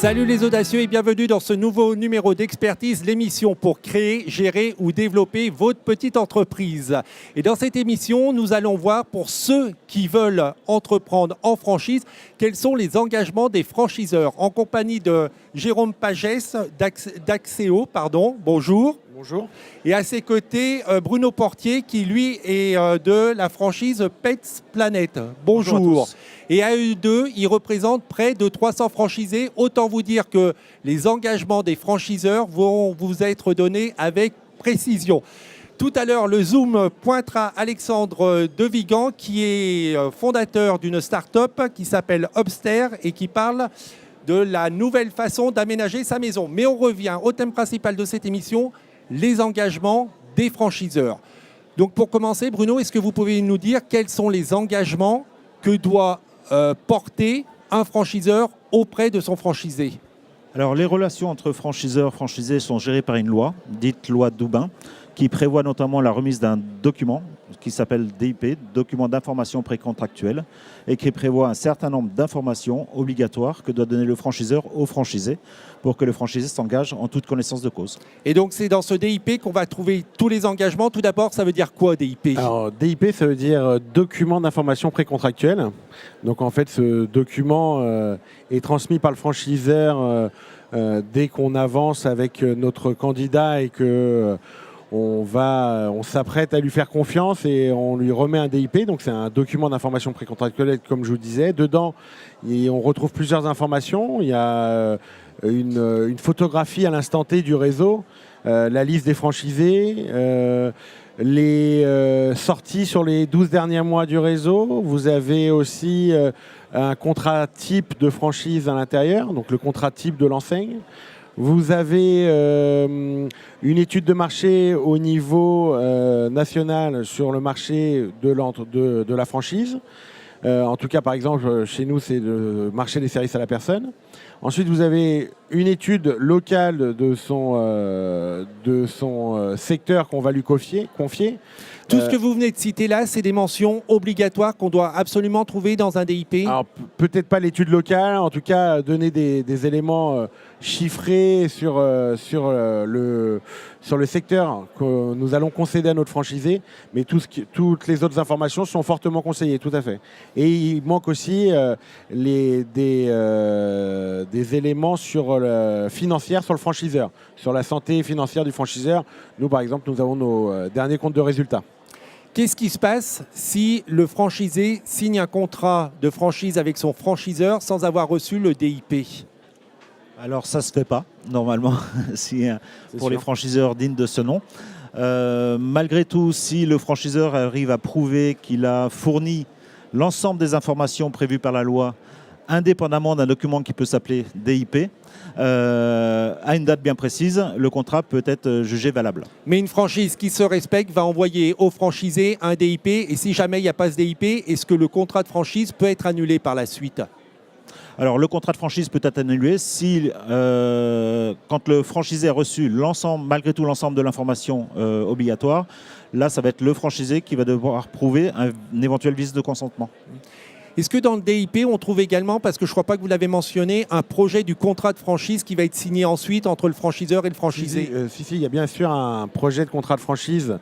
Salut les audacieux et bienvenue dans ce nouveau numéro d'Expertise, l'émission pour créer, gérer ou développer votre petite entreprise. Et dans cette émission, nous allons voir pour ceux qui veulent entreprendre en franchise, quels sont les engagements des franchiseurs. En compagnie de Jérôme Pagès d'Axéo, bonjour. Bonjour. Et à ses côtés, Bruno Portier, qui lui est de la franchise Pets Planet. Bonjour. Bonjour à tous. Et à eux deux, ils représentent près de 300 franchisés. Autant vous dire que les engagements des franchiseurs vont vous être donnés avec précision. Tout à l'heure, le Zoom pointera Alexandre Devigan, qui est fondateur d'une start-up qui s'appelle Upster et qui parle de la nouvelle façon d'aménager sa maison. Mais on revient au thème principal de cette émission, les engagements des franchiseurs. Donc pour commencer, Bruno, est-ce que vous pouvez nous dire quels sont les engagements que doit porter un franchiseur auprès de son franchisé? Alors les relations entre franchiseurs et franchisés sont gérées par une loi, dite loi Doubin, qui prévoit notamment la remise d'un document qui s'appelle DIP, document d'information précontractuelle, et qui prévoit un certain nombre d'informations obligatoires que doit donner le franchiseur au franchisé pour que le franchisé s'engage en toute connaissance de cause. Et donc c'est dans ce DIP qu'on va trouver tous les engagements. Tout d'abord, ça veut dire quoi DIP? Alors DIP, ça veut dire document d'information précontractuelle. Donc en fait, ce document est transmis par le franchiseur dès qu'on avance avec notre candidat et que on s'apprête à lui faire confiance et on lui remet un DIP. Donc c'est un document d'information précontractuelle, comme je vous disais. Dedans, on retrouve plusieurs informations. Il y a une photographie à l'instant T du réseau, la liste des franchisés, les sorties sur les 12 derniers mois du réseau. Vous avez aussi un contrat type de franchise à l'intérieur, donc le contrat type de l'enseigne. Vous avez une étude de marché au niveau national sur le marché de la franchise. En tout cas, par exemple, chez nous, c'est le marché des services à la personne. Ensuite, vous avez une étude locale de son secteur qu'on va lui confier. Tout ce que vous venez de citer là, c'est des mentions obligatoires qu'on doit absolument trouver dans un DIP. Alors, peut-être pas l'étude locale, en tout cas, donner des éléments chiffrés sur le secteur que nous allons concéder à notre franchisé, mais toutes les autres informations sont fortement conseillées, tout à fait. Et il manque aussi des éléments financiers sur le franchiseur, sur la santé financière du franchiseur. Nous, par exemple, nous avons nos derniers comptes de résultats. Qu'est-ce qui se passe si le franchisé signe un contrat de franchise avec son franchiseur sans avoir reçu le DIP? Alors ça ne se fait pas, normalement, pour les franchiseurs dignes de ce nom. Malgré tout, si le franchiseur arrive à prouver qu'il a fourni l'ensemble des informations prévues par la loi, indépendamment d'un document qui peut s'appeler DIP, à une date bien précise, le contrat peut être jugé valable. Mais une franchise qui se respecte va envoyer au franchisé un DIP et si jamais il n'y a pas ce DIP, est-ce que le contrat de franchise peut être annulé par la suite? Alors le contrat de franchise peut être annulé si, quand le franchisé a reçu malgré tout l'ensemble de l'information obligatoire, là ça va être le franchisé qui va devoir prouver un éventuel vice de consentement. Est-ce que dans le DIP, on trouve également, parce que je ne crois pas que vous l'avez mentionné, un projet du contrat de franchise qui va être signé ensuite entre le franchiseur et le franchisé? Si, il y a bien sûr un projet de contrat de franchise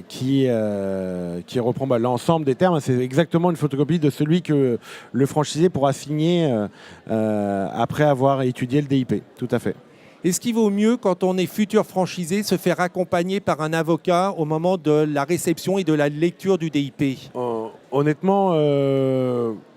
qui reprend l'ensemble des termes. C'est exactement une photocopie de celui que le franchisé pourra signer après avoir étudié le DIP. Tout à fait. Est-ce qu'il vaut mieux, quand on est futur franchisé, se faire accompagner par un avocat au moment de la réception et de la lecture du DIP? Honnêtement,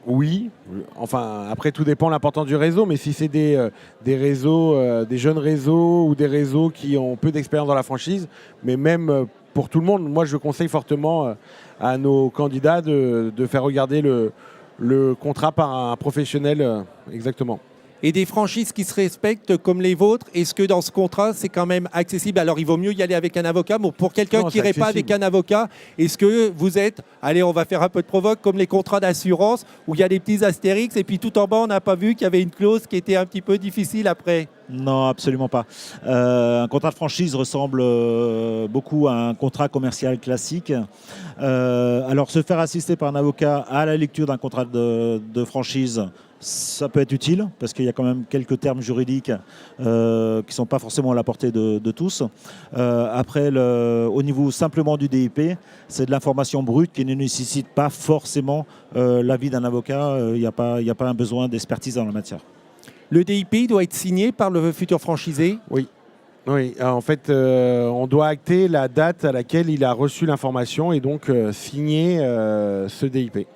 oui. Enfin, après, tout dépend de l'importance du réseau. Mais si c'est des réseaux, des jeunes réseaux ou des réseaux qui ont peu d'expérience dans la franchise, mais même pour tout le monde, moi, je conseille fortement à nos candidats de faire regarder le contrat par un professionnel exactement. Et des franchises qui se respectent comme les vôtres, est-ce que dans ce contrat, c'est quand même accessible? Alors, il vaut mieux y aller avec un avocat. Mais pour quelqu'un qui n'irait pas avec un avocat, est-ce que vous êtes, allez, on va faire un peu de provoque, comme les contrats d'assurance, où il y a des petits astérix, et puis tout en bas, on n'a pas vu qu'il y avait une clause qui était un petit peu difficile après? Non, absolument pas. Un contrat de franchise ressemble beaucoup à un contrat commercial classique. Alors, se faire assister par un avocat à la lecture d'un contrat de franchise, ça peut être utile parce qu'il y a quand même quelques termes juridiques qui ne sont pas forcément à la portée de tous. Après, au niveau simplement du DIP, c'est de l'information brute qui ne nécessite pas forcément l'avis d'un avocat. Il n'y a pas un besoin d'expertise dans la matière. Le DIP doit être signé par le futur franchisé? Oui. Oui, en fait, on doit acter la date à laquelle il a reçu l'information et donc signer ce DIP.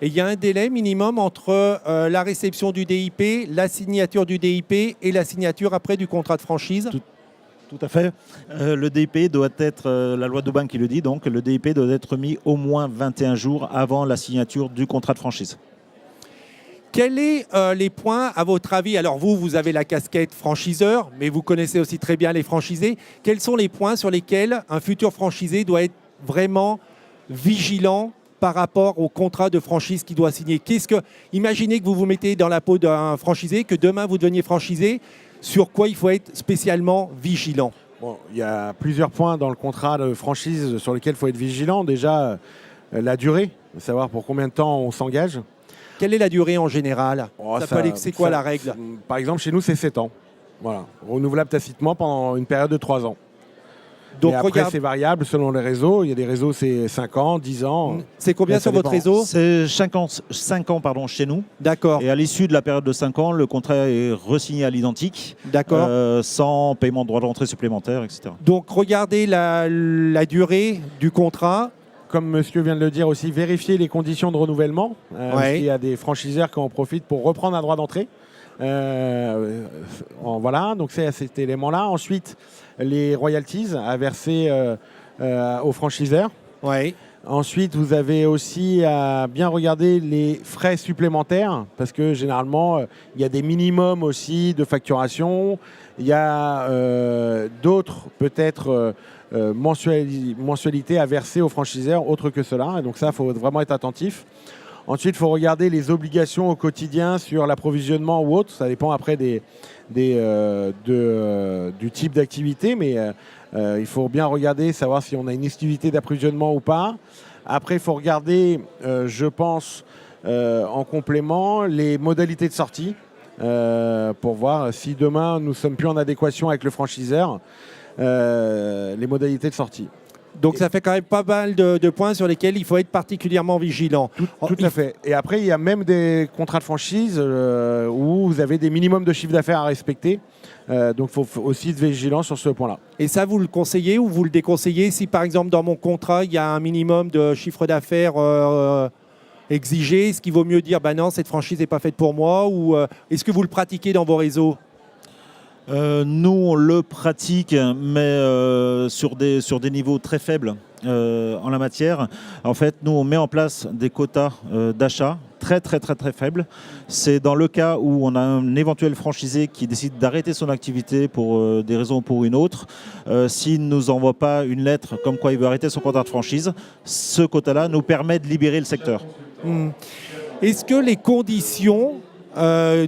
Et il y a un délai minimum entre la réception du DIP, la signature du DIP et la signature après du contrat de franchise? Tout à fait. Le DIP doit être, la loi Douban qui le dit, donc le DIP doit être mis au moins 21 jours avant la signature du contrat de franchise. Quels sont les points, à votre avis? Alors vous avez la casquette franchiseur, mais vous connaissez aussi très bien les franchisés. Quels sont les points sur lesquels un futur franchisé doit être vraiment vigilant par rapport au contrat de franchise qu'il doit signer? Imaginez que vous vous mettez dans la peau d'un franchisé, que demain vous deveniez franchisé. Sur quoi il faut être spécialement vigilant? Bon, il y a plusieurs points dans le contrat de franchise sur lesquels il faut être vigilant. Déjà, la durée, savoir pour combien de temps on s'engage. Quelle est la durée en général? C'est quoi la règle? Par exemple, chez nous, c'est 7 ans. Voilà. Renouvelable tacitement pendant une période de 3 ans. Donc après, c'est variable selon les réseaux. Il y a des réseaux, c'est 5 ans, 10 ans. C'est combien sur votre réseau? C'est 5 ans chez nous. D'accord. Et à l'issue de la période de 5 ans, le contrat est re-signé à l'identique. D'accord. Sans paiement de droits d'entrée supplémentaires, etc. Donc regardez la durée du contrat. Comme monsieur vient de le dire aussi, vérifier les conditions de renouvellement. Il y a des franchiseurs qui en profitent pour reprendre un droit d'entrée. Voilà, donc c'est à cet élément-là. Ensuite, les royalties à verser aux franchiseurs. Ouais. Ensuite, vous avez aussi à bien regarder les frais supplémentaires parce que généralement, il y a des minimums aussi de facturation. Il y a d'autres, peut-être, mensualités à verser aux franchiseurs autres que cela. Et donc ça, il faut vraiment être attentif. Ensuite, il faut regarder les obligations au quotidien sur l'approvisionnement ou autre. Ça dépend après du type d'activité, mais il faut bien regarder, savoir si on a une exclusivité d'approvisionnement ou pas. Après, il faut regarder, je pense, en complément, les modalités de sortie pour voir si demain, nous ne sommes plus en adéquation avec le franchiseur, les modalités de sortie. Donc ça fait quand même pas mal de points sur lesquels il faut être particulièrement vigilant. Tout à fait. Et après, il y a même des contrats de franchise où vous avez des minimums de chiffre d'affaires à respecter. Donc il faut aussi être vigilant sur ce point-là. Et ça, vous le conseillez ou vous le déconseillez? Si par exemple dans mon contrat, il y a un minimum de chiffre d'affaires exigé, est-ce qu'il vaut mieux dire non, cette franchise n'est pas faite pour moi? Ou est-ce que vous le pratiquez dans vos réseaux? Nous, on le pratique, mais sur des niveaux très faibles en la matière. En fait, nous, on met en place des quotas d'achat très faibles. C'est dans le cas où on a un éventuel franchisé qui décide d'arrêter son activité pour des raisons ou pour une autre. S'il ne nous envoie pas une lettre comme quoi il veut arrêter son contrat de franchise, ce quota-là nous permet de libérer le secteur. Est-ce que les conditions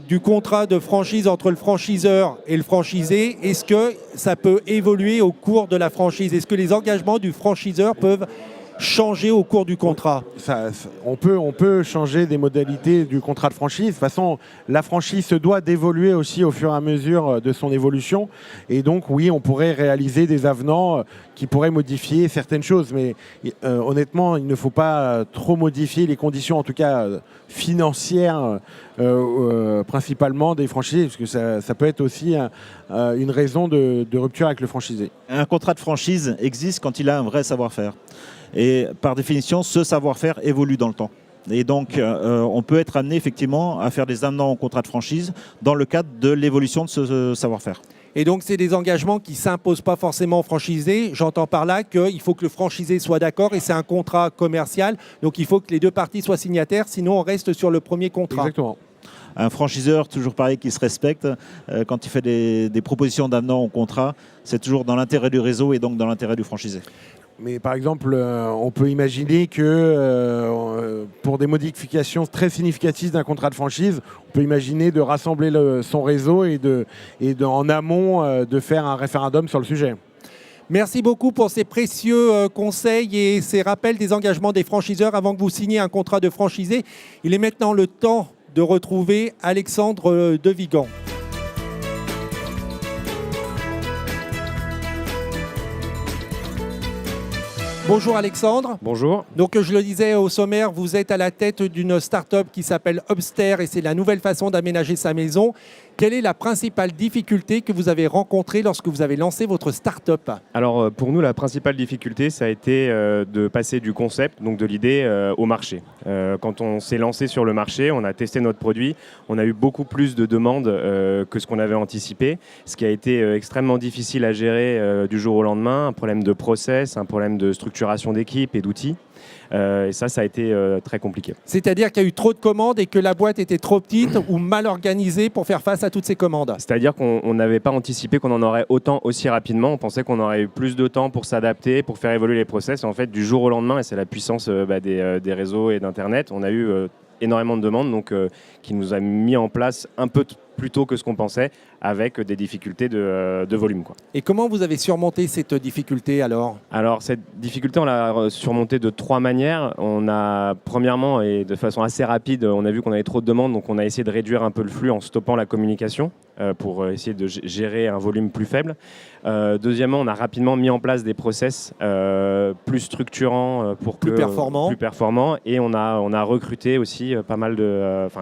du contrat de franchise entre le franchiseur et le franchisé, est-ce que ça peut évoluer au cours de la franchise? Est-ce que les engagements du franchiseur peuvent changer au cours du contrat? On peut changer des modalités du contrat de franchise. De toute façon, la franchise se doit d'évoluer aussi au fur et à mesure de son évolution. Et donc, oui, on pourrait réaliser des avenants qui pourraient modifier certaines choses. Mais honnêtement, il ne faut pas trop modifier les conditions, en tout cas financières, principalement des franchisés, parce que ça peut être aussi une raison de rupture avec le franchisé. Un contrat de franchise existe quand il a un vrai savoir-faire. Et par définition, ce savoir-faire évolue dans le temps. Et donc, on peut être amené effectivement à faire des avenants au contrat de franchise dans le cadre de l'évolution de ce savoir-faire. Et donc, c'est des engagements qui ne s'imposent pas forcément au franchisé. J'entends par là qu'il faut que le franchisé soit d'accord et c'est un contrat commercial. Donc, il faut que les deux parties soient signataires, sinon on reste sur le premier contrat. Exactement. Un franchiseur, toujours pareil, qui se respecte, quand il fait des propositions d'avenant au contrat, c'est toujours dans l'intérêt du réseau et donc dans l'intérêt du franchisé. Mais par exemple, on peut imaginer que pour des modifications très significatives d'un contrat de franchise, on peut imaginer de rassembler son réseau et en amont de faire un référendum sur le sujet. Merci beaucoup pour ces précieux conseils et ces rappels des engagements des franchiseurs avant que vous signiez un contrat de franchisé. Il est maintenant le temps de retrouver Alexandre de Vigan. Bonjour Alexandre. Bonjour. Donc je le disais au sommaire, vous êtes à la tête d'une start-up qui s'appelle Upstairs et c'est la nouvelle façon d'aménager sa maison. Quelle est la principale difficulté que vous avez rencontrée lorsque vous avez lancé votre start-up ? Alors pour nous, la principale difficulté, ça a été de passer du concept, donc de l'idée, au marché. Quand on s'est lancé sur le marché, on a testé notre produit, on a eu beaucoup plus de demandes que ce qu'on avait anticipé, ce qui a été extrêmement difficile à gérer du jour au lendemain, un problème de process, un problème de structuration d'équipe et d'outils. Et ça a été très compliqué. C'est-à-dire qu'il y a eu trop de commandes et que la boîte était trop petite ou mal organisée pour faire face à toutes ces commandes. C'est-à-dire qu'on n'avait pas anticipé qu'on en aurait autant aussi rapidement. On pensait qu'on aurait eu plus de temps pour s'adapter, pour faire évoluer les process. Et en fait, du jour au lendemain, et c'est la puissance des réseaux et d'Internet, on a eu énormément de demandes qui nous a mis en place un peu plus tôt que ce qu'on pensait, avec des difficultés de volume, quoi. Et comment vous avez surmonté cette difficulté alors ? Alors cette difficulté, on l'a surmontée de 3 manières. On a premièrement, et de façon assez rapide, on a vu qu'on avait trop de demandes, donc on a essayé de réduire un peu le flux en stoppant la communication pour essayer de gérer un volume plus faible. Deuxièmement, on a rapidement mis en place des process plus structurants plus performants, et on a recruté aussi pas mal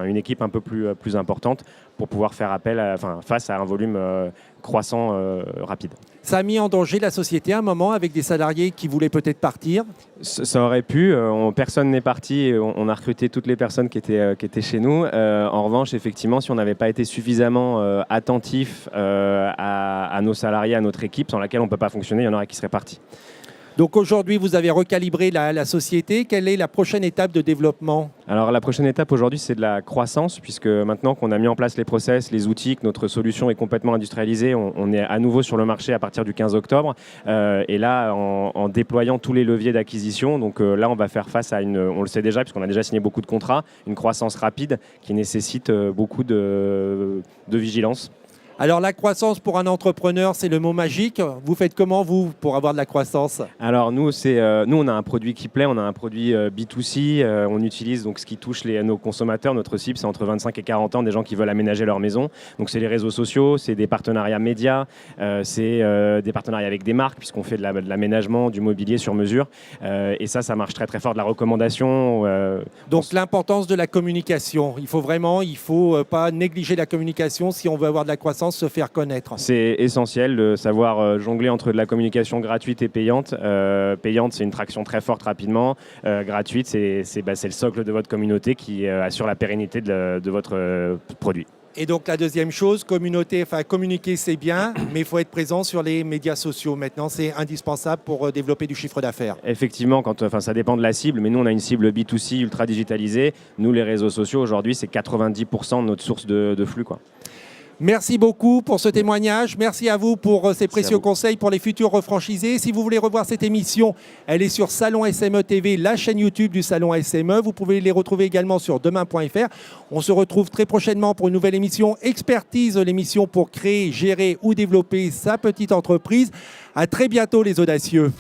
une équipe un peu plus importante pour pouvoir faire face à un volume croissant rapide. Ça a mis en danger la société à un moment avec des salariés qui voulaient peut-être partir ? Ça aurait pu. Personne n'est parti. On a recruté toutes les personnes qui étaient chez nous. En revanche, effectivement, si on n'avait pas été suffisamment attentif à nos salariés, à notre équipe, sans laquelle on ne peut pas fonctionner, il y en aurait qui seraient partis. Donc aujourd'hui, vous avez recalibré la société. Quelle est la prochaine étape de développement ? Alors la prochaine étape aujourd'hui, c'est de la croissance, puisque maintenant qu'on a mis en place les process, les outils, que notre solution est complètement industrialisée, on est à nouveau sur le marché à partir du 15 octobre. Et là, en déployant tous les leviers d'acquisition, donc là, on va faire face à on le sait déjà, puisqu'on a déjà signé beaucoup de contrats, une croissance rapide qui nécessite beaucoup de vigilance. Alors la croissance pour un entrepreneur, c'est le mot magique. Vous faites comment, vous, pour avoir de la croissance ? Alors nous, on a un produit qui plaît, on a un produit B2C, on utilise donc ce qui touche nos consommateurs. Notre cible, c'est entre 25 et 40 ans, des gens qui veulent aménager leur maison. Donc c'est les réseaux sociaux, c'est des partenariats médias, c'est des partenariats avec des marques, puisqu'on fait de l'aménagement, du mobilier sur mesure. Et ça marche très très fort, de la recommandation. Donc l'importance de la communication. Il faut pas négliger la communication si on veut avoir de la croissance, se faire connaître. C'est essentiel de savoir jongler entre de la communication gratuite et payante. Payante, c'est une traction très forte rapidement. Gratuite, c'est le socle de votre communauté qui assure la pérennité de votre produit. Et donc la deuxième chose, communiquer c'est bien, mais il faut être présent sur les médias sociaux. Maintenant, c'est indispensable pour développer du chiffre d'affaires. Effectivement, ça dépend de la cible, mais nous on a une cible B2C ultra digitalisée. Nous, les réseaux sociaux, aujourd'hui, c'est 90% de notre source de flux, quoi. Merci beaucoup pour ce témoignage. Merci à vous pour ces précieux conseils pour les futurs refranchisés. Si vous voulez revoir cette émission, elle est sur Salon SME TV, la chaîne YouTube du Salon SME. Vous pouvez les retrouver également sur demain.fr. On se retrouve très prochainement pour une nouvelle émission Expertise, l'émission pour créer, gérer ou développer sa petite entreprise. À très bientôt les audacieux.